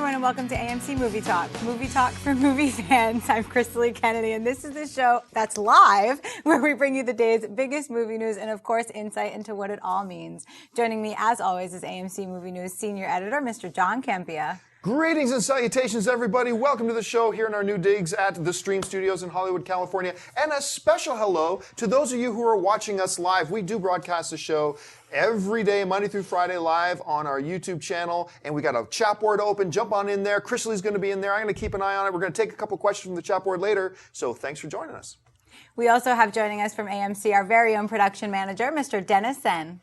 everyone, and welcome to AMC Movie Talk. Movie Talk for movie fans. I'm Crystal Kennedy, and this is the show that's live, where we bring you the day's biggest movie news and, of course, insight into what it all means. Joining me, as always, is AMC Movie News Senior Editor, Mr. John Campea. Greetings and salutations, everybody. Welcome to the show here in our new digs at the Stream Studios in Hollywood, California. And a special hello to those of you who are watching us live. We do broadcast the show every day, Monday through Friday, live on our YouTube channel. And we got a chat board open. Jump on in there. Crystal's going to be in there. I'm going to keep an eye on it. We're going to take a couple questions from the chat board later. So thanks for joining us. We also have joining us from AMC our very own production manager, Mr. Dennis Sen.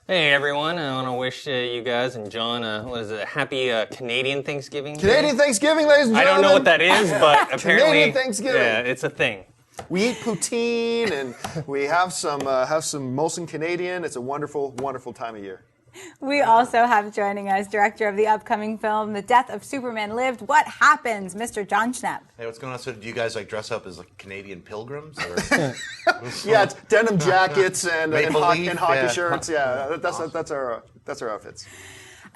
Hey everyone, I want to wish you guys and John a happy Canadian Thanksgiving. Canadian Thanksgiving, ladies and gentlemen. I don't know what that is, but apparently Canadian Thanksgiving. Yeah, it's a thing. We eat poutine and we have some Molson Canadian. It's a wonderful, wonderful time of year. We also have joining us director of the upcoming film, The Death of Superman Lived. What happens, Mr. John Schnepp? Hey, what's going on? So do you guys dress up as Canadian pilgrims? Or? Yeah, it's denim jackets and hockey shirts. Yeah, that's our outfits.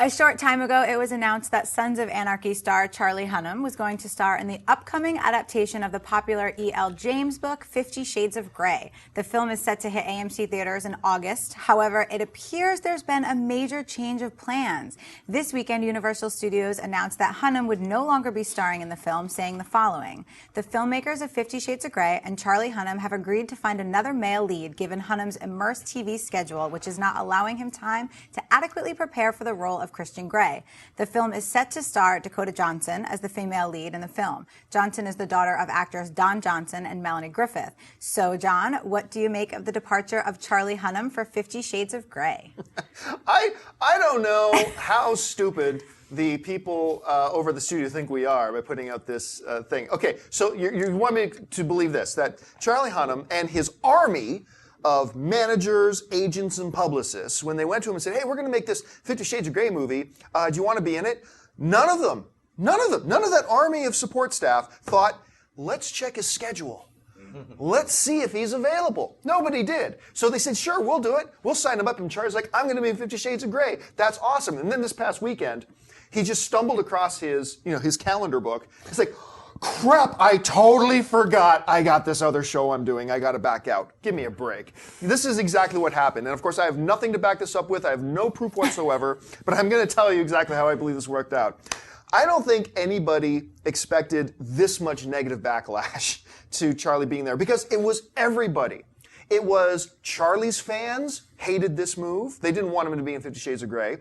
A short time ago, it was announced that Sons of Anarchy star Charlie Hunnam was going to star in the upcoming adaptation of the popular E.L. James book, 50 Shades of Grey. The film is set to hit AMC theaters in August. However, it appears there's been a major change of plans. This weekend, Universal Studios announced that Hunnam would no longer be starring in the film, saying the following: "The filmmakers of 50 Shades of Grey and Charlie Hunnam have agreed to find another male lead given Hunnam's immersed TV schedule, which is not allowing him time to adequately prepare for the role of Christian Grey. The film is set to star Dakota Johnson as the female lead in the film. Johnson is the daughter of actors Don Johnson and Melanie Griffith. So, John, what do you make of the departure of Charlie Hunnam for 50 Shades of Grey?" I don't know how stupid the people over the studio think we are by putting out this thing. Okay, so you want me to believe this, that Charlie Hunnam and his army of managers, agents, and publicists, when they went to him and said, "Hey, we're going to make this 50 Shades of Grey movie. Do you want to be in it?" None of that army of support staff thought, let's check his schedule. Let's see if he's available. Nobody did. So they said, sure, we'll do it. We'll sign him up. And Charlie's like, I'm going to be in 50 Shades of Grey. That's awesome. And then this past weekend, he just stumbled across his calendar book. He's like, crap, I totally forgot I got this other show I'm doing. I got to back out. Give me a break. This is exactly what happened. And of course, I have nothing to back this up with. I have no proof whatsoever. But I'm going to tell you exactly how I believe this worked out. I don't think anybody expected this much negative backlash to Charlie being there, because it was everybody. It was Charlie's fans hated this move. They didn't want him to be in 50 Shades of Grey.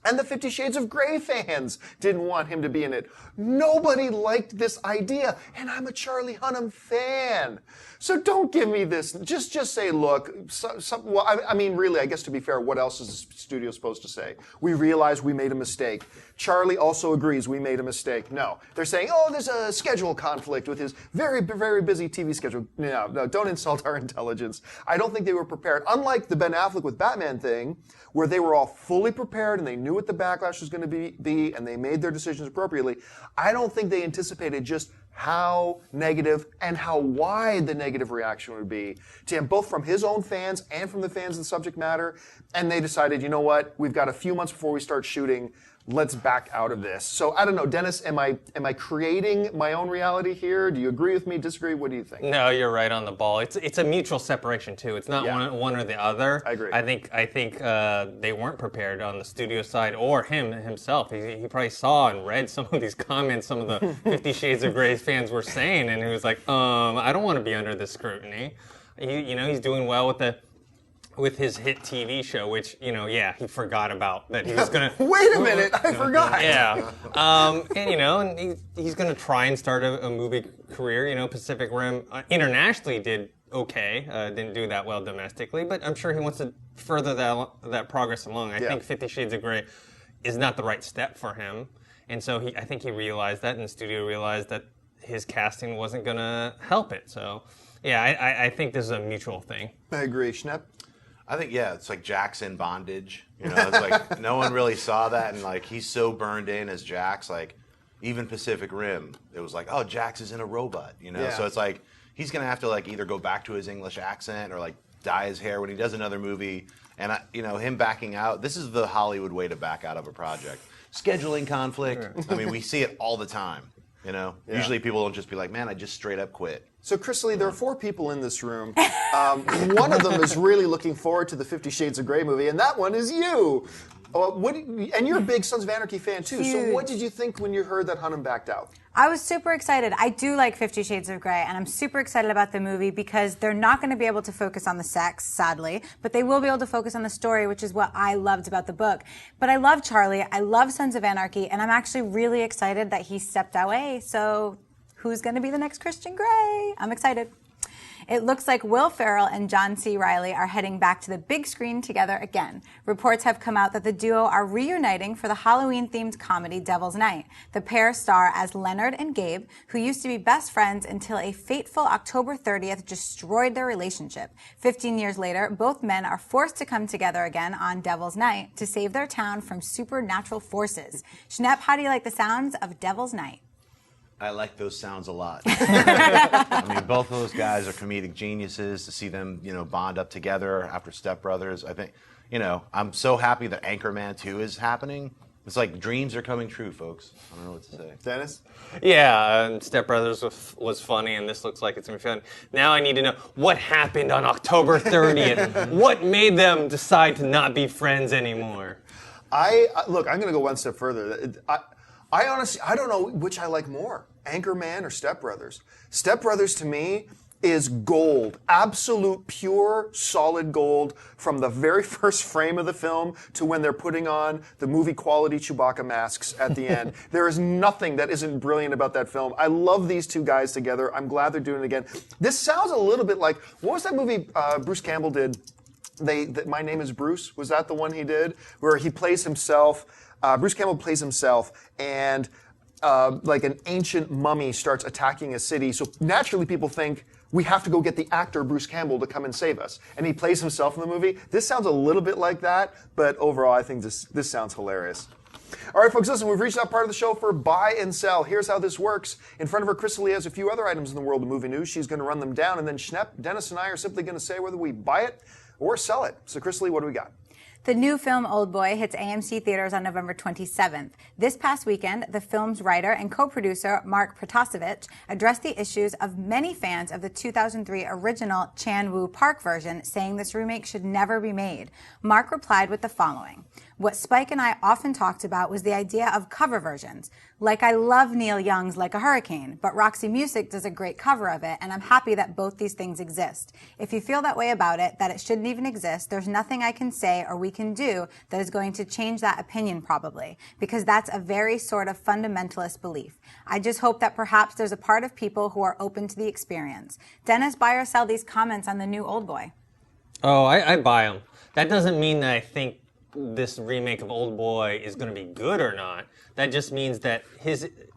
And the 50 Shades of Grey fans didn't want him to be in it. Nobody liked this idea. And I'm a Charlie Hunnam fan. So don't give me this. Just say, look, really, I guess to be fair, what else is the studio supposed to say? We realize we made a mistake. Charlie also agrees we made a mistake. No. They're saying, oh, there's a schedule conflict with his very, very busy TV schedule. No, don't insult our intelligence. I don't think they were prepared. Unlike the Ben Affleck with Batman thing, where they were all fully prepared and they knew what the backlash was going to be and they made their decisions appropriately, I don't think they anticipated just how negative and how wide the negative reaction would be to him, both from his own fans and from the fans of the subject matter. And they decided, you know what, we've got a few months before we start shooting. Let's back out of this. So I don't know, Dennis, am I creating my own reality here? Do you agree with me, disagree? What do you think? No, you're right on the ball. It's a mutual separation too. It's not one or the other. I agree. I think they weren't prepared on the studio side or himself. He probably saw and read some of these comments some of the 50 Shades of Grey fans were saying, and he was like, I don't want to be under this scrutiny. He's doing well with his hit TV show, which, he forgot about that he was going to... Wait a minute, I forgot! Yeah. And he's going to try and start a movie career. Pacific Rim internationally did okay, didn't do that well domestically, but I'm sure he wants to further that progress along. I think 50 Shades of Grey is not the right step for him, and so I think he realized that, and the studio realized that his casting wasn't going to help it. So, yeah, I think this is a mutual thing. I agree. Schnepp? I think, it's like Jack's in bondage. It's like no one really saw that, and like he's so burned in as Jax. Like even Pacific Rim, it was like, oh, Jax is in a robot. So it's like he's gonna have to like either go back to his English accent or like dye his hair when he does another movie. And him backing out. This is the Hollywood way to back out of a project. scheduling conflict. I mean, we see it all the time. You know, usually people don't just be like, man, I just straight up quit. So, Chris Lee, there are 4 people in this room. One of them is really looking forward to the 50 Shades of Grey movie, and that one is you. And you're a big Sons of Anarchy fan, too. Huge. So what did you think when you heard that Hunnam backed out? I was super excited. I do like 50 Shades of Grey, and I'm super excited about the movie because they're not going to be able to focus on the sex, sadly, but they will be able to focus on the story, which is what I loved about the book. But I love Charlie. I love Sons of Anarchy, and I'm actually really excited that he stepped away. So who's going to be the next Christian Grey? I'm excited. It looks like Will Ferrell and John C. Reilly are heading back to the big screen together again. Reports have come out that the duo are reuniting for the Halloween-themed comedy Devil's Night. The pair star as Leonard and Gabe, who used to be best friends until a fateful October 30th destroyed their relationship. 15 years later, both men are forced to come together again on Devil's Night to save their town from supernatural forces. Schnepp, how do you like the sounds of Devil's Night? I like those sounds a lot. I mean, both of those guys are comedic geniuses. To see them, bond up together after Step Brothers, I think, I'm so happy that Anchorman 2 is happening. It's like dreams are coming true, folks. I don't know what to say. Dennis? Yeah, Step Brothers was funny, and this looks like it's going to be fun. Now I need to know what happened on October 30th. What made them decide to not be friends anymore? Look, I'm going to go one step further. I honestly, I don't know which I like more, Anchorman or Step Brothers. Step Brothers to me is gold, absolute pure solid gold from the very first frame of the film to when they're putting on the movie quality Chewbacca masks at the end. There is nothing that isn't brilliant about that film. I love these two guys together. I'm glad they're doing it again. This sounds a little bit like, what was that movie Bruce Campbell did? My Name is Bruce, was that the one he did? Where he plays himself, Bruce Campbell plays himself, and like an ancient mummy starts attacking a city. So naturally people think, we have to go get the actor Bruce Campbell to come and save us. And he plays himself in the movie. This sounds a little bit like that, but overall I think this sounds hilarious. All right, folks, listen, we've reached that part of the show for Buy and Sell. Here's how this works. In front of her, Crystal Lee has a few other items in the world of movie news. She's going to run them down, and then Schnepp, Dennis, and I are simply going to say whether we buy it or sell it. So, Crystal Lee, what do we got? The new film Oldboy hits AMC theaters on November 27th. This past weekend, the film's writer and co-producer Mark Protasevich addressed the issues of many fans of the 2003 original Chan-Woo Park version, saying this remake should never be made. Mark replied with the following. What Spike and I often talked about was the idea of cover versions. Like, I love Neil Young's Like a Hurricane, but Roxy Music does a great cover of it, and I'm happy that both these things exist. If you feel that way about it, that it shouldn't even exist, there's nothing I can say or we can do that is going to change that opinion probably, because that's a very sort of fundamentalist belief. I just hope that perhaps there's a part of people who are open to the experience. Dennis, buy or sell these comments on the new Oldboy? Oh, I buy them. That doesn't mean that I think this remake of Oldboy is going to be good or not. That just means that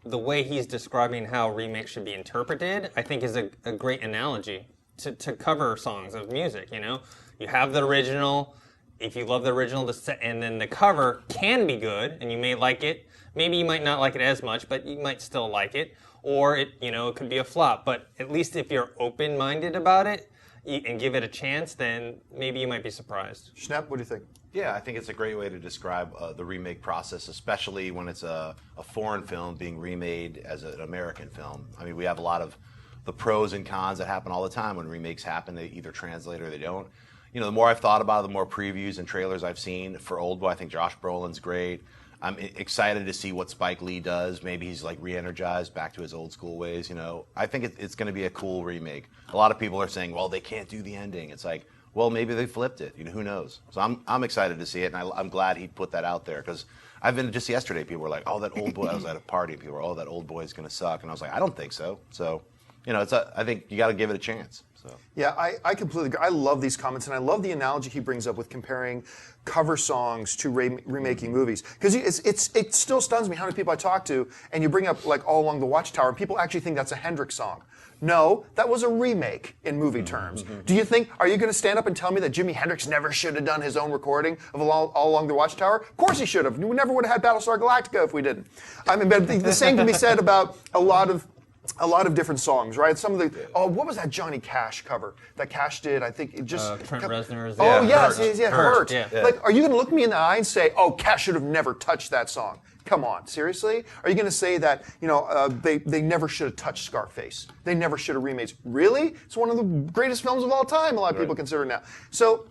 the way he's describing how remakes should be interpreted, I think is a great analogy to cover songs of music, You have the original, if you love the original, and then the cover can be good, and you may like it. Maybe you might not like it as much, but you might still like it. Or it could be a flop. But at least if you're open-minded about it and give it a chance, then maybe you might be surprised. Schnepp, what do you think? Yeah, I think it's a great way to describe the remake process, especially when it's a foreign film being remade as an American film. I mean, we have a lot of the pros and cons that happen all the time when remakes happen. They either translate or they don't. The more I've thought about it, the more previews and trailers I've seen for Oldboy. I think Josh Brolin's great. I'm excited to see what Spike Lee does. Maybe he's like re-energized back to his old school ways. I think it's going to be a cool remake. A lot of people are saying, well, they can't do the ending. It's like, well, maybe they flipped it. Who knows? So I'm excited to see it, and I'm glad he put that out there, because I've been just yesterday. People were like, "Oh, that Oldboy." I was at a party, and people were, "Oh, that Oldboy is going to suck," and I was like, "I don't think so." So, I think you got to give it a chance. So. Yeah, I completely agree. I love these comments, and I love the analogy he brings up with comparing cover songs to remaking movies. Because it still stuns me how many people I talk to, and you bring up like All Along the Watchtower, and people actually think that's a Hendrix song. No, that was a remake in movie terms. Do you think, are you going to stand up and tell me that Jimi Hendrix never should have done his own recording of All Along the Watchtower? Of course he should have. We never would have had Battlestar Galactica if we didn't. I mean, but the same can be said about a lot of different songs, right? Some of the, what was that Johnny Cash cover that Cash did? I think it just... Trent Reznor's... Oh, yes, Hurt. Yeah. Like, are you going to look me in the eye and say, oh, Cash should have never touched that song? Come on, seriously? Are you going to say that, they never should have touched Scarface? They never should have remade. Really? It's one of the greatest films of all time, a lot of people consider it now. So,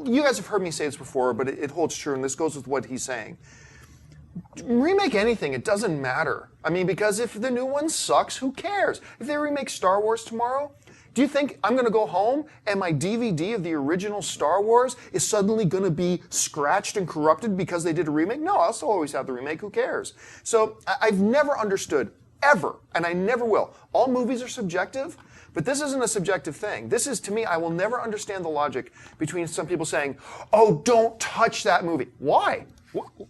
you guys have heard me say this before, but it holds true, and this goes with what he's saying. Remake anything, it doesn't matter. I mean, because if the new one sucks, who cares? If they remake Star Wars tomorrow, do you think I'm going to go home and my DVD of the original Star Wars is suddenly going to be scratched and corrupted because they did a remake? No, I'll still always have the remake. Who cares? So I've never understood, ever, and I never will. All movies are subjective, but this isn't a subjective thing. This is, to me, I will never understand the logic between some people saying, oh, don't touch that movie. Why?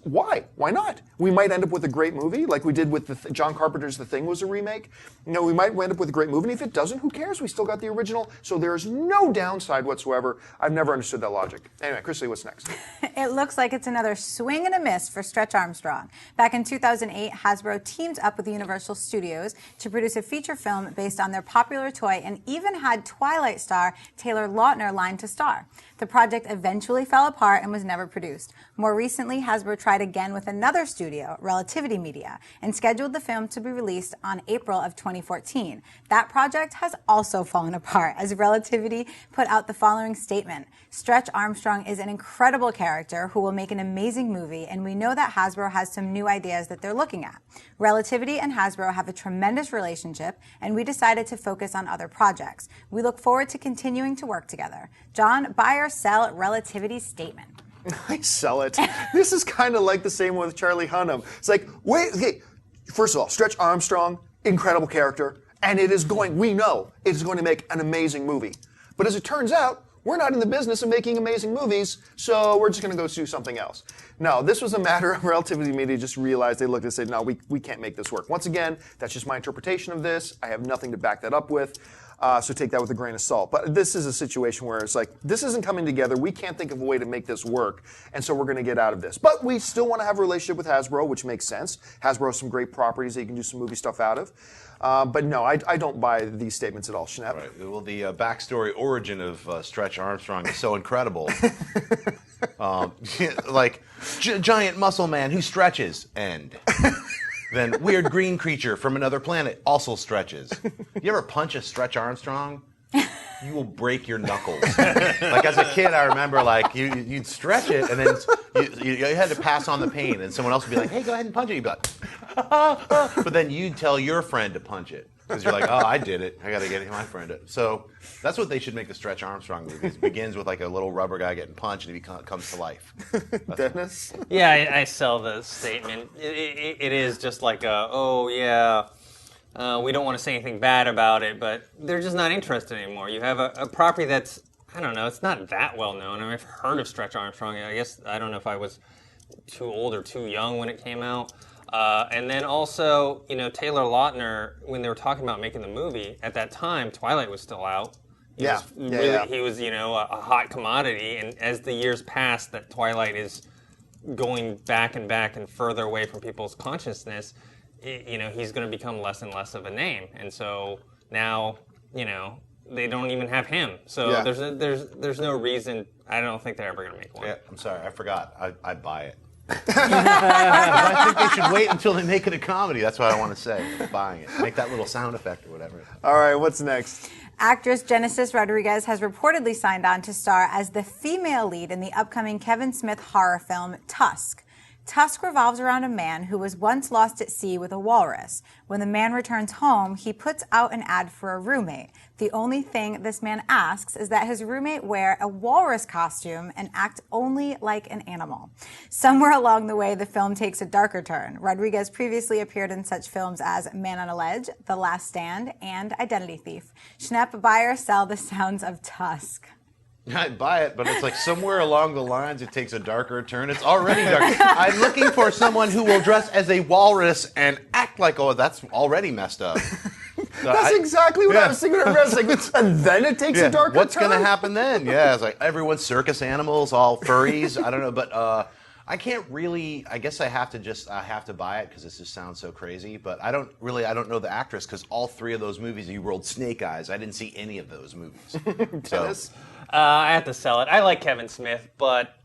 Why? Why not? We might end up with a great movie, like we did with John Carpenter's The Thing was a remake. We might end up with a great movie, and if it doesn't, who cares? We still got the original, so there's no downside whatsoever. I've never understood that logic. Anyway, Chrisley, what's next? It looks like it's another swing and a miss for Stretch Armstrong. Back in 2008, Hasbro teamed up with Universal Studios to produce a feature film based on their popular toy and even had Twilight star Taylor Lautner lined to star. The project eventually fell apart and was never produced. More recently, Hasbro tried again with another studio, Relativity Media, and scheduled the film to be released on April of 2014. That project has also fallen apart, as Relativity put out the following statement. Stretch Armstrong is an incredible character who will make an amazing movie, and we know that Hasbro has some new ideas that they're looking at. Relativity and Hasbro have a tremendous relationship, and we decided to focus on other projects. We look forward to continuing to work together. John, buy or sell Relativity's statement? I sell it. This is kind of like the same one with Charlie Hunnam. It's like, wait, okay, first of all, Stretch Armstrong, incredible character, and we know it is going to make an amazing movie. But as it turns out, we're not in the business of making amazing movies, so we're just going to go do something else. No, this was a matter of Relativity Media just realized, they looked and said, no, we can't make this work. Once again, that's just my interpretation of this. I have nothing to back that up with. So take that with a grain of salt. But this is a situation where it's like, this isn't coming together. We can't think of a way to make this work. And so we're going to get out of this. But we still want to have a relationship with Hasbro, which makes sense. Hasbro has some great properties that you can do some movie stuff out of. But no, I don't buy these statements at all. Schnapp? Right. Well, the backstory origin of Stretch Armstrong is so incredible. Giant muscle man who stretches, end. Then weird green creature from another planet also stretches. You ever punch a Stretch Armstrong? You will break your knuckles. Like as a kid, I remember you'd stretch it and then you had to pass on the pain, and someone else would be like, "Hey, go ahead and punch it." You'd be like, but then you'd tell your friend to punch it because you're like, "Oh, I did it. I got to get my friend to." So that's what they should make the Stretch Armstrong movies. It begins with like a little rubber guy getting punched and he comes to life. Dennis? Yeah, I sell the statement. It is just like we don't want to say anything bad about it, but they're just not interested anymore. You have a property that's, I don't know, it's not that well known. I mean, I've heard of Stretch Armstrong. I guess, I don't know if I was too old or too young when it came out. And then also, Taylor Lautner, when they were talking about making the movie, at that time, Twilight was still out. He was, a hot commodity. And as the years passed, that Twilight is going back and further away from people's consciousness, he's going to become less and less of a name. And so now, they don't even have him. So there's no reason. I don't think they're ever going to make one. Yeah, I'm sorry, I forgot. I buy it. I think they should wait until they make it a comedy. That's what I want to say. I'm buying it. Make that little sound effect or whatever. All right, what's next? Actress Genesis Rodriguez has reportedly signed on to star as the female lead in the upcoming Kevin Smith horror film Tusk. Tusk revolves around a man who was once lost at sea with a walrus. When the man returns home, he puts out an ad for a roommate. The only thing this man asks is that his roommate wear a walrus costume and act only like an animal. Somewhere along the way, the film takes a darker turn. Rodriguez previously appeared in such films as Man on a Ledge, The Last Stand, and Identity Thief. Schnapp, buy or sell the sounds of Tusk? I buy it, but it's like somewhere along the lines it takes a darker turn. It's already dark. I'm looking for someone who will dress as a walrus and act like, that's already messed up. So That's exactly what I was thinking of wrestling. And then it takes a darker turn? What's going to happen then? Yeah, it's like everyone's circus animals, all furries. I don't know, but I can't really, I guess I have to buy it because this just sounds so crazy, but I don't know the actress because all three of those movies, you rolled Snake Eyes. I didn't see any of those movies. Dennis? I have to sell it. I like Kevin Smith, but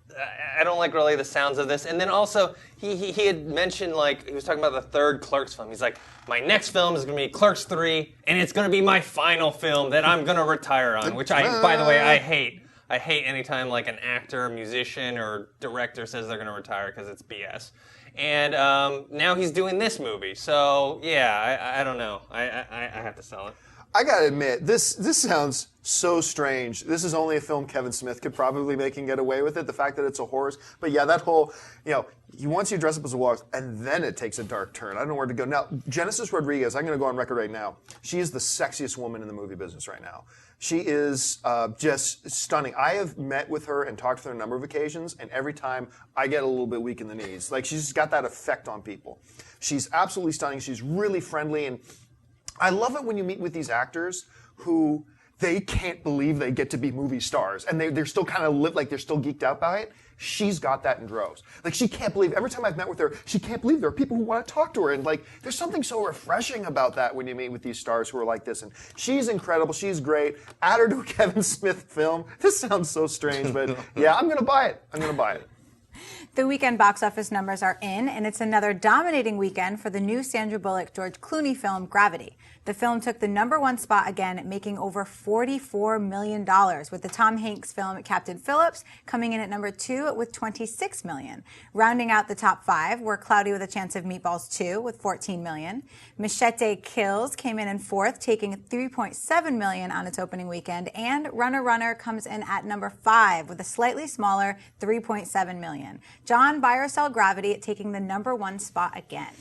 I don't like really the sounds of this. And then also, he had mentioned, like, he was talking about the third Clerks film. He's like, my next film is going to be Clerks 3, and it's going to be my final film that I'm going to retire on, which by the way, I hate. I hate anytime like an actor, musician, or director says they're going to retire because it's BS. And now he's doing this movie. So, yeah, I don't know. I have to sell it. I gotta admit, this sounds so strange. This is only a film Kevin Smith could probably make and get away with it. The fact that it's a horse, but yeah, that whole, he wants you to dress up as a horse, and then it takes a dark turn. I don't know where to go now. Genesis Rodriguez, I'm gonna go on record right now. She is the sexiest woman in the movie business right now. She is just stunning. I have met with her and talked to her a number of occasions, and every time I get a little bit weak in the knees. Like, she's got that effect on people. She's absolutely stunning. She's really friendly, and I love it when you meet with these actors who they can't believe they get to be movie stars, and they're still kind of live like they're still geeked out by it. She's got that in droves. Like, she can't believe, every time I've met with her, she can't believe there are people who want to talk to her. And like, there's something so refreshing about that when you meet with these stars who are like this. And she's incredible. She's great. Add her to a Kevin Smith film. This sounds so strange, but yeah, I'm going to buy it. I'm going to buy it. The weekend box office numbers are in, and it's another dominating weekend for the new Sandra Bullock, George Clooney film, Gravity. The film took the #1 spot again, making over $44 million, with the Tom Hanks film Captain Phillips coming in at #2 with $26 million. Rounding out the top 5 were Cloudy with a Chance of Meatballs 2 with $14 million. Machete Kills came in 4th, taking $3.7 million on its opening weekend, and Runner Runner comes in at #5 with a slightly smaller $3.7 million. John, buy or sell Gravity, taking the #1 spot again.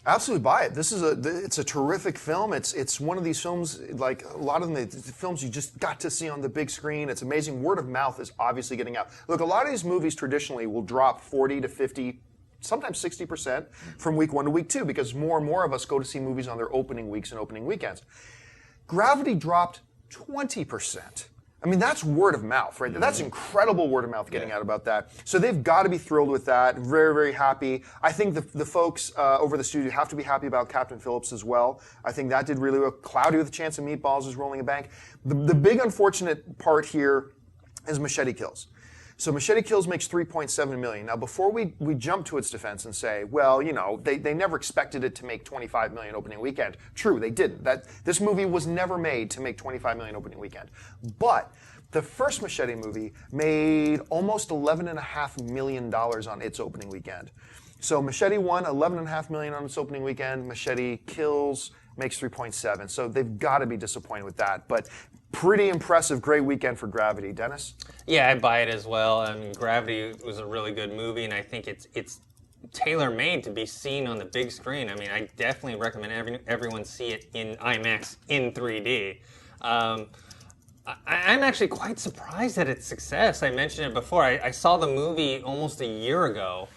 Absolutely buy it. It's a terrific film. It's one of these films, like a lot of them, the films you just got to see on the big screen. It's amazing. Word of mouth is obviously getting out. Look, a lot of these movies traditionally will drop 40 to 50, sometimes 60% from week 1 to week 2 because more and more of us go to see movies on their opening weeks and opening weekends. Gravity dropped 20%. I mean, that's word of mouth, right? That's incredible word of mouth getting out about that. So they've got to be thrilled with that. Very, very happy. I think the folks over the studio have to be happy about Captain Phillips as well. I think that did really well. Cloudy with a Chance of Meatballs is rolling a bank. The big unfortunate part here is Machete Kills. So Machete Kills makes $3.7 million. Now, before we jump to its defense and say, well, they never expected it to make $25 million opening weekend. True, they didn't. This movie was never made to make $25 million opening weekend. But the first Machete movie made almost $11.5 million on its opening weekend. So Machete won $11.5 million on its opening weekend. Machete Kills makes 3.7. So they've got to be disappointed with that. But pretty impressive, great weekend for Gravity. Dennis? Yeah, I buy it as well. I mean, Gravity was a really good movie, and I think it's tailor-made to be seen on the big screen. I mean, I definitely recommend everyone see it in IMAX in 3D. I'm actually quite surprised at its success. I mentioned it before. I saw the movie almost a year ago,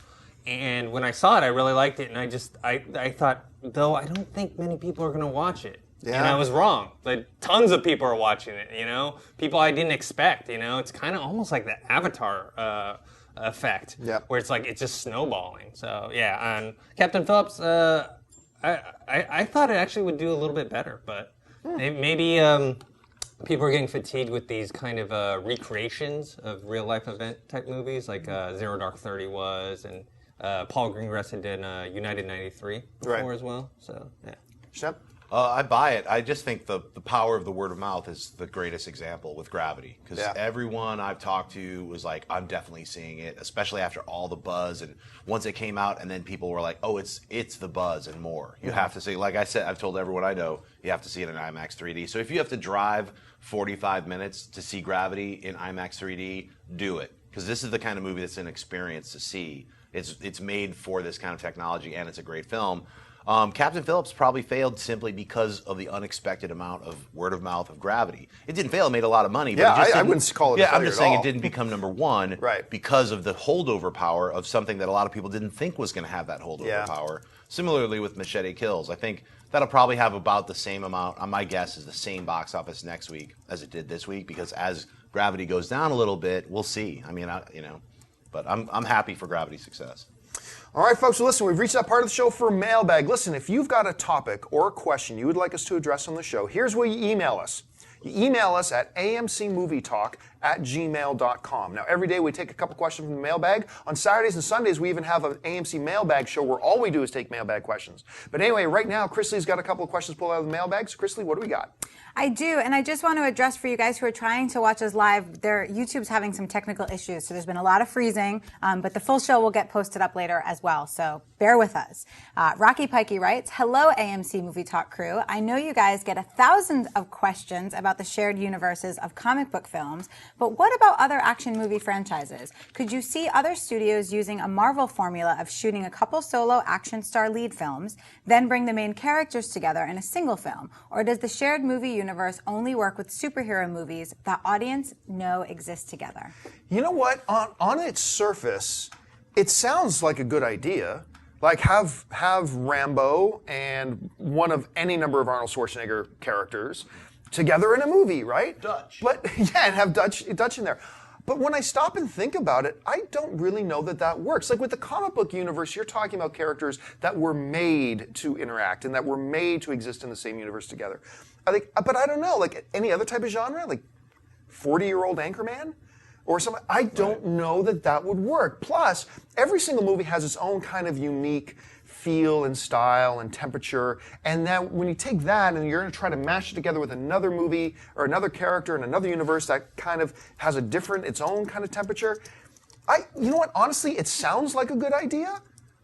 and when I saw it, I really liked it, and I thought, though, I don't think many people are going to watch it. Yeah. And I was wrong. Like, tons of people are watching it, people I didn't expect, It's kind of almost like the Avatar effect, where it's like, it's just snowballing. So, yeah, and Captain Phillips, I thought it actually would do a little bit better, but maybe people are getting fatigued with these kind of recreations of real-life event type movies, like Zero Dark 30 was, and Paul Greengrass had done United 93 before as well. So, yeah. Shep? I buy it. I just think the power of the word of mouth is the greatest example with Gravity. Because everyone I've talked to was like, I'm definitely seeing it, especially after all the buzz. And once it came out, and then people were like, oh, it's the buzz and more. You have to see, like I said, I've told everyone I know, you have to see it in IMAX 3D. So if you have to drive 45 minutes to see Gravity in IMAX 3D, do it. Because this is the kind of movie that's an experience to see. It's made for this kind of technology, and it's a great film. Captain Phillips probably failed simply because of the unexpected amount of word of mouth of Gravity. It didn't fail; it made a lot of money. But I wouldn't call it. Yeah, I'm just saying it didn't become #1 because of the holdover power of something that a lot of people didn't think was going to have that holdover power. Similarly with Machete Kills, I think that'll probably have about the same amount. My guess is the same box office next week as it did this week, because as Gravity goes down a little bit, we'll see. I mean, but I'm happy for Gravity's success. All right, folks, so listen, we've reached that part of the show for Mailbag. Listen, if you've got a topic or a question you would like us to address on the show, here's where you email us. You email us at amcmovietalk showtime@gmail.com. Now, every day we take a couple questions from the mailbag. On Saturdays and Sundays, we even have an AMC mailbag show where all we do is take mailbag questions. But anyway, right now, Chrisley's got a couple of questions pulled out of the mailbag. So, Chrisley, what do we got? I do, and I just want to address for you guys who are trying to watch us live, YouTube's having some technical issues, so there's been a lot of freezing, but the full show will get posted up later as well, so bear with us. Rocky Pikey writes, hello AMC Movie Talk crew. I know you guys get 1,000 of questions about the shared universes of comic book films, but what about other action movie franchises? Could you see other studios using a Marvel formula of shooting a couple solo action star lead films, then bring the main characters together in a single film, or does the shared movie universe only work with superhero movies that audience know exist together? You know what? On its surface, it sounds like a good idea. Like have Rambo and one of any number of Arnold Schwarzenegger characters together in a movie, right? Dutch. But yeah, and have Dutch in there. But when I stop and think about it, I don't really know that works. Like with the comic book universe, you're talking about characters that were made to interact and that were made to exist in the same universe together. But I don't know, like any other type of genre, like 40-year-old Anchorman or something, I don't know that would work. Plus, every single movie has its own kind of unique feel and style and temperature, and then when you take that and you're going to try to mash it together with another movie or another character in another universe that kind of has its own kind of temperature, you know what, honestly, it sounds like a good idea,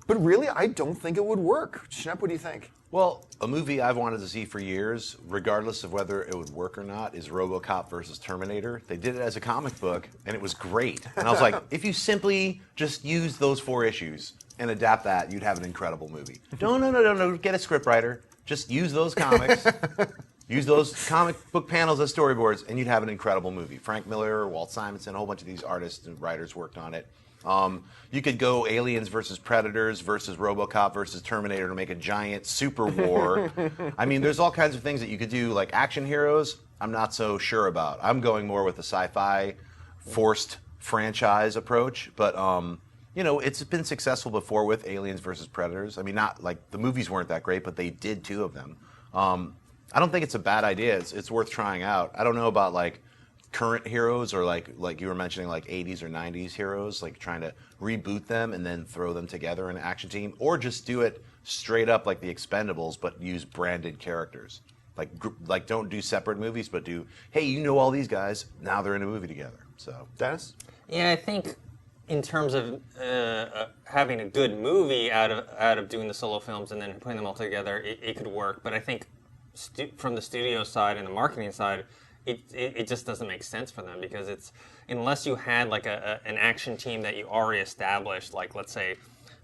but really, I don't think it would work. Schnepp, what do you think? Well, a movie I've wanted to see for years, regardless of whether it would work or not, is RoboCop versus Terminator. They did it as a comic book, and it was great. And I was like, if you simply just use those 4 issues and adapt that, you'd have an incredible movie. No. Get a scriptwriter. Just use those comics. Use those comic book panels as storyboards, and you'd have an incredible movie. Frank Miller, Walt Simonson, a whole bunch of these artists and writers worked on it. You could go Aliens versus Predators versus RoboCop versus Terminator to make a giant super war. I mean, there's all kinds of things that you could do. Like action heroes, I'm not so sure about. I'm going more with the sci-fi forced franchise approach. But, it's been successful before with Aliens versus Predators. I mean, not like the movies weren't that great, but they did 2 of them. I don't think it's a bad idea. It's worth trying out. I don't know about like current heroes or like you were mentioning like 80s or 90s heroes, like trying to reboot them and then throw them together in an action team, or just do it straight up like the Expendables but use branded characters. Like don't do separate movies, but do, hey, all these guys, now they're in a movie together. So, Dennis? Yeah, I think in terms of having a good movie out of doing the solo films and then putting them all together, it could work. But I think from the studio side and the marketing side, it just doesn't make sense for them, because it's, unless you had like an action team that you already established, like let's say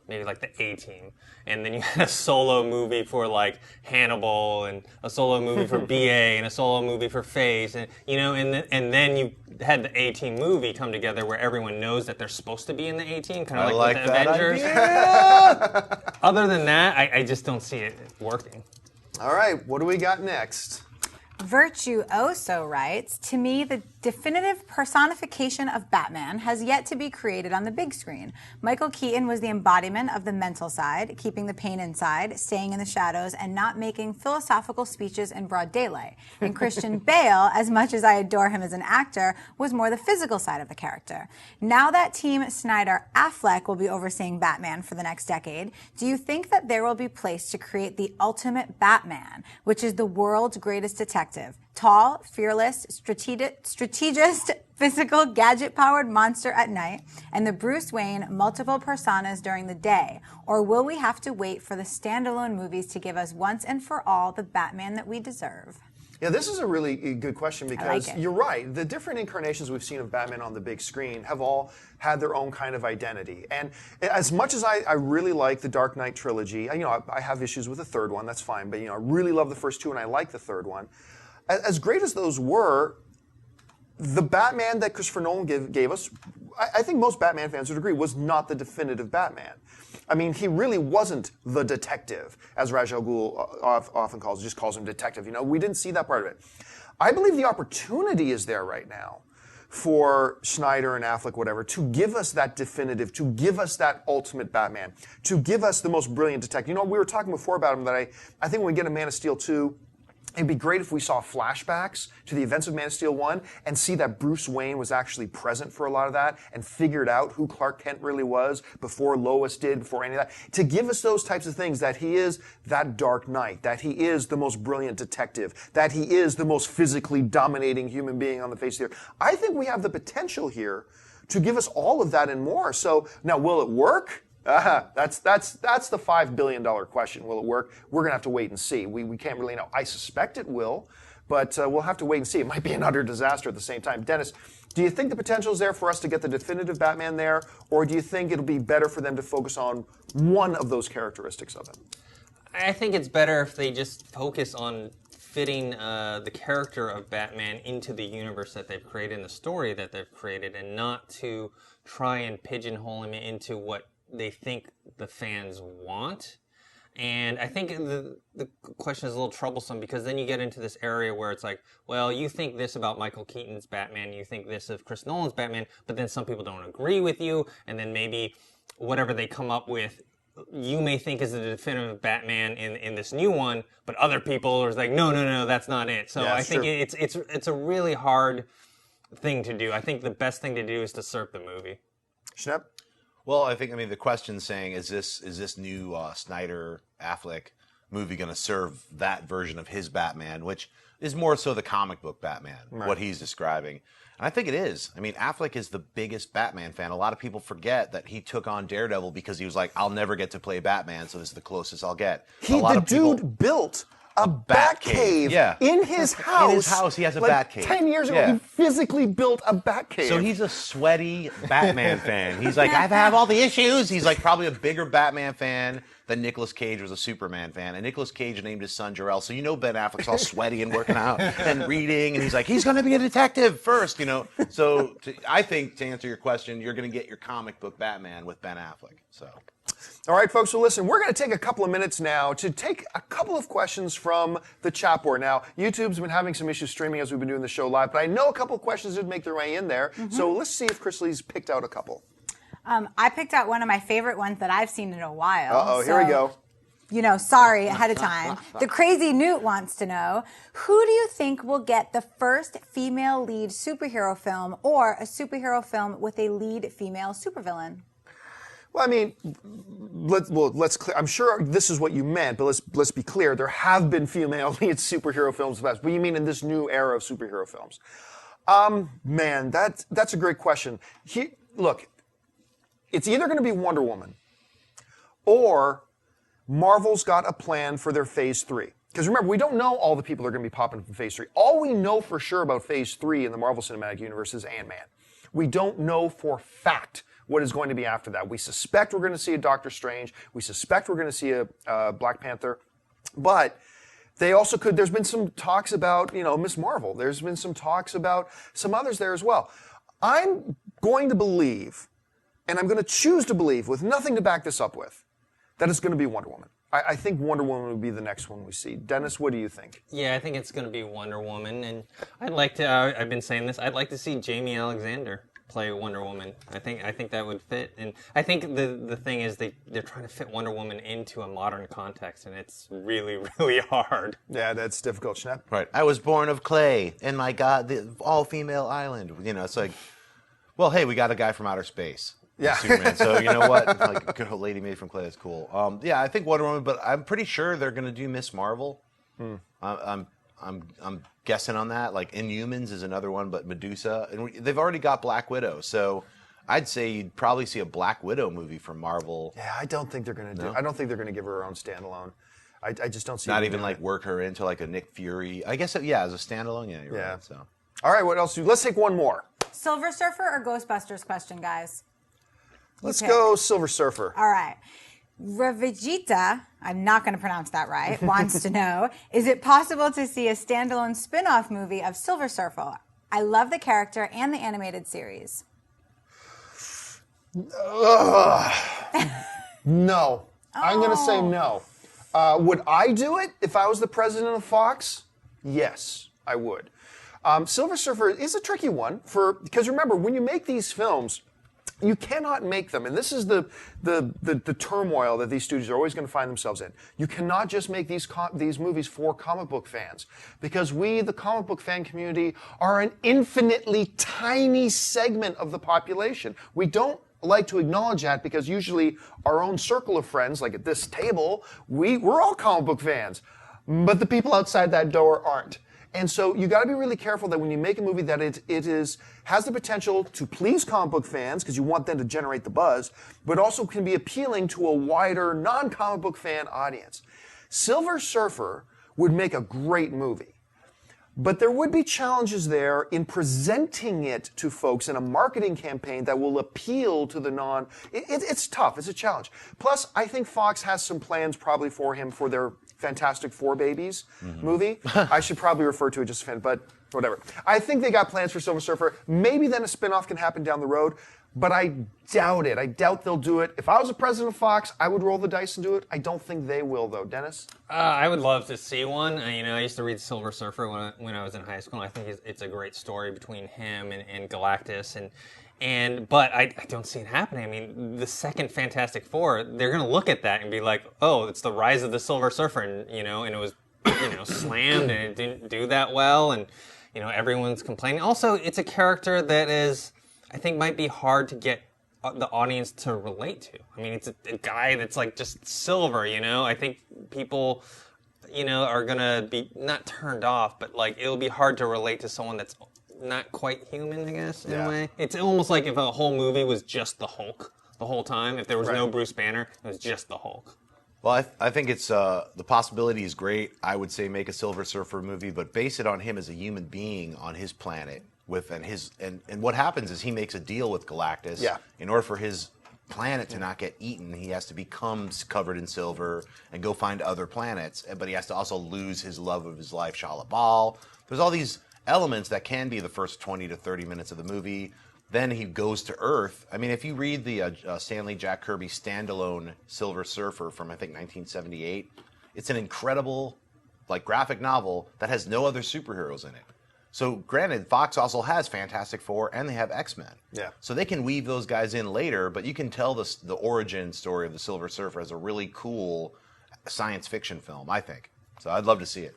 maybe like the A-Team, and then you had a solo movie for like Hannibal and a solo movie for BA and a solo movie for Phase, and and then you had the A-Team movie come together where everyone knows that they're supposed to be in the A-Team, kind of like with the Avengers. Other than that, I just don't see it working. All right, what do we got next? Virtuoso writes, to me, the definitive personification of Batman has yet to be created on the big screen. Michael Keaton was the embodiment of the mental side, keeping the pain inside, staying in the shadows, and not making philosophical speeches in broad daylight. And Christian Bale, as much as I adore him as an actor, was more the physical side of the character. Now that Team Snyder-Affleck will be overseeing Batman for the next decade, do you think that there will be place to create the ultimate Batman, which is the world's greatest detective? Tall, fearless, strategist, physical, gadget-powered monster at night, and the Bruce Wayne multiple personas during the day? Or will we have to wait for the standalone movies to give us once and for all the Batman that we deserve? Yeah, this is a really good question, because like it. You're right. The different incarnations we've seen of Batman on the big screen have all had their own kind of identity. And as much as I really like the Dark Knight trilogy, I have issues with the third one, that's fine, but I really love the first 2 and I like the third one. As great as those were, the Batman that Christopher Nolan gave us, I think most Batman fans would agree, was not the definitive Batman. I mean, he really wasn't the detective, as Ra's al Ghul often just calls him detective. We didn't see that part of it. I believe the opportunity is there right now for Snyder and Affleck, whatever, to give us that definitive, to give us that ultimate Batman, to give us the most brilliant detective. We were talking before about him that I think when we get a Man of Steel 2, It'd be great if we saw flashbacks to the events of Man of Steel 1 and see that Bruce Wayne was actually present for a lot of that and figured out who Clark Kent really was before Lois did, before any of that. To give us those types of things, that he is that Dark Knight, that he is the most brilliant detective, that he is the most physically dominating human being on the face of the earth. I think we have the potential here to give us all of that and more. So now, will it work? That's the $5 billion question. Will it work? We're going to have to wait and see. We can't really know. I suspect it will, but we'll have to wait and see. It might be an utter disaster at the same time. Dennis, do you think the potential is there for us to get the definitive Batman there, or do you think it'll be better for them to focus on one of those characteristics of him? I think it's better if they just focus on fitting the character of Batman into the universe that they've created and the story that they've created, and not to try and pigeonhole him into what they think the fans want. And I think the question is a little troublesome, because then you get into this area where it's like, well, you think this about Michael Keaton's Batman, you think this of Chris Nolan's Batman, but then some people don't agree with you, and then maybe whatever they come up with, you may think is the definitive Batman in this new one, but other people are like, no, that's not it. So I think it's a really hard thing to do. I think the best thing to do is to serve the movie. Schnepp? Well, I think, the question's saying, is this new Snyder Affleck movie going to serve that version of his Batman, which is more so the comic book Batman, what he's describing. And I think it is. Affleck is the biggest Batman fan. A lot of people forget that he took on Daredevil because he was like, I'll never get to play Batman, so this is the closest I'll get. The dude built a Batcave in his house. In his house, he has a Batcave. 10 years ago, he physically built a Batcave. So he's a sweaty Batman fan. He's like, I have all the issues. He's like probably a bigger Batman fan than Nicolas Cage was a Superman fan. And Nicolas Cage named his son Jor-El. So Ben Affleck's all sweaty and working out and reading. And he's like, he's going to be a detective first, So I think, to answer your question, you're going to get your comic book Batman with Ben Affleck. So. All right, folks, so listen, we're going to take a couple of minutes now to take a couple of questions from the chat board. Now, YouTube's been having some issues streaming as we've been doing the show live, but I know a couple of questions did make their way in there. So let's see if Chris Lee's picked out a couple. I picked out one of my favorite ones that I've seen in a while. Uh-oh, here we go. Sorry ahead of time. The Crazy Newt wants to know, who do you think will get the first female lead superhero film, or a superhero film with a lead female supervillain? Well, let's clear. I'm sure this is what you meant, but let's be clear. There have been female lead superhero films in the past. What do you mean in this new era of superhero films? Man, that's a great question. Look, it's either going to be Wonder Woman, or Marvel's got a plan for their Phase 3. Because remember, we don't know all the people that are going to be popping from Phase 3. All we know for sure about Phase 3 in the Marvel Cinematic Universe is Ant-Man. We don't know for fact what is going to be after that. We suspect we're going to see a Doctor Strange. We suspect we're going to see a Black Panther. But they also could, there's been some talks about, Miss Marvel. There's been some talks about some others there as well. I'm going to believe, and I'm going to choose to believe, with nothing to back this up with, that it's going to be Wonder Woman. I think Wonder Woman would be the next one we see. Dennis, what do you think? Yeah, I think it's going to be Wonder Woman. And I'd like to, I've been saying this, I'd like to see Jamie Alexander play Wonder Woman. I think that would fit. And I think the thing is they're trying to fit Wonder Woman into a modern context, and it's really, really hard. Yeah, that's difficult, Schnepp. Right. I was born of clay, and my God, the all-female island. It's like, well, hey, we got a guy from outer space. Yeah. Superman. So you know what? Like a good old lady made from clay is cool. Yeah, I think Wonder Woman, but I'm pretty sure they're going to do Miss Marvel. I'm guessing on that. Like Inhumans is another one, but Medusa, and they've already got Black Widow. So I'd say you'd probably see a Black Widow movie from Marvel. Yeah, I don't think they're going to do. I don't think they're going to give her her own standalone. I just don't see. Not even like work her into like a Nick Fury. I guess as a standalone. Yeah, you're right. So. All right, what else? Let's take one more. Silver Surfer or Ghostbusters question, guys? Let's go Silver Surfer. All right. Ravijita, I'm not going to pronounce that right, wants to know, is it possible to see a standalone spin-off movie of Silver Surfer? I love the character and the animated series. No. I'm going to say no. Would I do it if I was the president of Fox? Yes, I would. Silver Surfer is a tricky one because remember, when you make these films, You cannot make them, and this is the turmoil that these studios are always going to find themselves in. You cannot just make these movies for comic book fans, because we, the comic book fan community, are an infinitely tiny segment of the population. We don't like to acknowledge that because usually our own circle of friends, like at this table, we're all comic book fans, but the people outside that door aren't. And so you got to be really careful that when you make a movie that it has the potential to please comic book fans because you want them to generate the buzz, but also can be appealing to a wider non-comic book fan audience. Silver Surfer would make a great movie, but there would be challenges there in presenting it to folks in a marketing campaign that will appeal to the it's tough. It's a challenge. Plus, I think Fox has some plans probably for him for their Fantastic Four Babies movie. I should probably refer to it just but whatever. I think they got plans for Silver Surfer. Maybe then a spinoff can happen down the road, but I doubt it. I doubt they'll do it. If I was the president of Fox, I would roll the dice and do it. I don't think they will, though. Dennis? I would love to see one. I used to read Silver Surfer when I was in high school, and I think it's a great story between him and Galactus, but I don't see it happening. I mean, the second Fantastic Four, they're going to look at that and be like, oh, it's the rise of the Silver Surfer, and it was, slammed and it didn't do that well, and, everyone's complaining. Also, it's a character that I think might be hard to get the audience to relate to. I mean, it's a guy that's like just silver, I think people, are going to be not turned off, but like it'll be hard to relate to someone that's not quite human, I guess, in a way. It's almost like if a whole movie was just the Hulk the whole time. If there was no Bruce Banner, it was just the Hulk. Well, I think it's the possibility is great. I would say make a Silver Surfer movie, but base it on him as a human being on his planet and what happens is he makes a deal with Galactus. Yeah. In order for his planet to not get eaten, he has to become covered in silver and go find other planets. But he has to also lose his love of his life, Shia LaBeouf. There's all these elements that can be the first 20 to 30 minutes of the movie. Then he goes to Earth. I mean, if you read the Stanley Jack Kirby standalone Silver Surfer from, I think, 1978, it's an incredible graphic novel that has no other superheroes in it. So, granted, Fox also has Fantastic Four and they have X-Men. Yeah. So they can weave those guys in later, but you can tell the origin story of the Silver Surfer as a really cool science fiction film, I think. So I'd love to see it.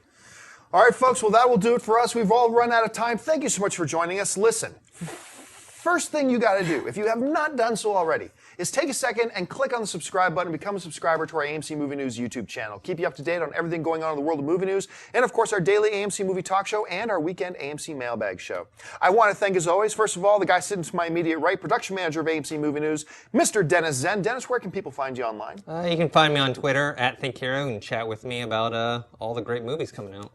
All right, folks, well, that will do it for us. We've all run out of time. Thank you so much for joining us. Listen, first thing you got to do, if you have not done so already, is take a second and click on the subscribe button and become a subscriber to our AMC Movie News YouTube channel. Keep you up to date on everything going on in the world of movie news, and of course our daily AMC Movie Talk show and our weekend AMC Mailbag show. I want to thank, as always, first of all, the guy sitting to my immediate right, production manager of AMC Movie News, Mr. Dennis Zen. Dennis, where can people find you online? You can find me on Twitter @ThinkHero and chat with me about all the great movies coming out.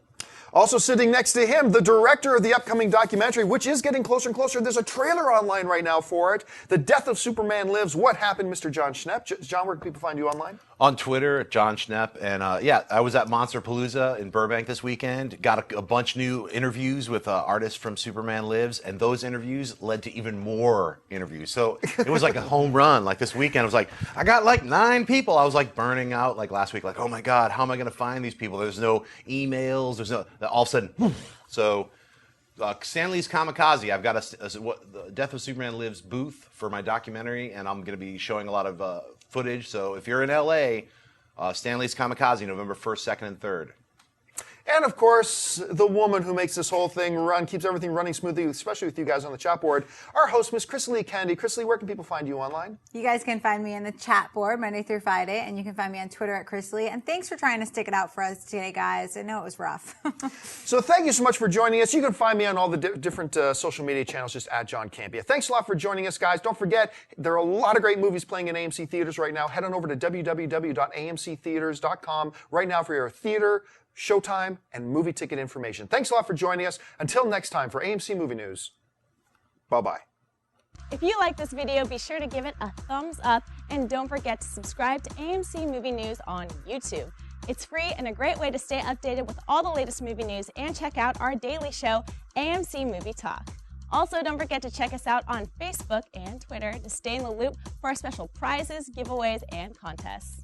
Also sitting next to him, the director of the upcoming documentary, which is getting closer and closer. There's a trailer online right now for it. The Death of Superman Lives. What happened, Mr. John Schnepp? John, where can people find you online? On Twitter, John Schnepp. And I was at Monsterpalooza in Burbank this weekend. Got a bunch new interviews with artists from Superman Lives. And those interviews led to even more interviews. So it was like a home run. Like this weekend, I was like, I got 9 people. I was burning out last week. Oh my God, how am I going to find these people? There's no emails. There's no, all of a sudden, so Stanley's Kamikaze. I've got the Death of Superman Lives booth for my documentary, and I'm going to be showing a lot of footage. So if you're in LA, Stanley's Kamikaze, November 1st, 2nd, and 3rd. And of course, the woman who makes this whole thing run, keeps everything running smoothly, especially with you guys on the chat board, our host, Miss Chris Lee Kennedy. Chris Lee, where can people find you online? You guys can find me in the chat board Monday through Friday, and you can find me on Twitter @Chris Lee. And thanks for trying to stick it out for us today, guys. I know it was rough. So thank you so much for joining us. You can find me on all the different social media channels, just @JohnCampia. Thanks a lot for joining us, guys. Don't forget, there are a lot of great movies playing in AMC theaters right now. Head on over to www.amctheaters.com right now for your theater, showtime, and movie ticket information. Thanks a lot for joining us. Until next time for AMC Movie News, bye-bye. If you like this video, be sure to give it a thumbs up, and don't forget to subscribe to AMC Movie News on YouTube. It's free and a great way to stay updated with all the latest movie news and check out our daily show, AMC Movie Talk. Also, don't forget to check us out on Facebook and Twitter to stay in the loop for our special prizes, giveaways, and contests.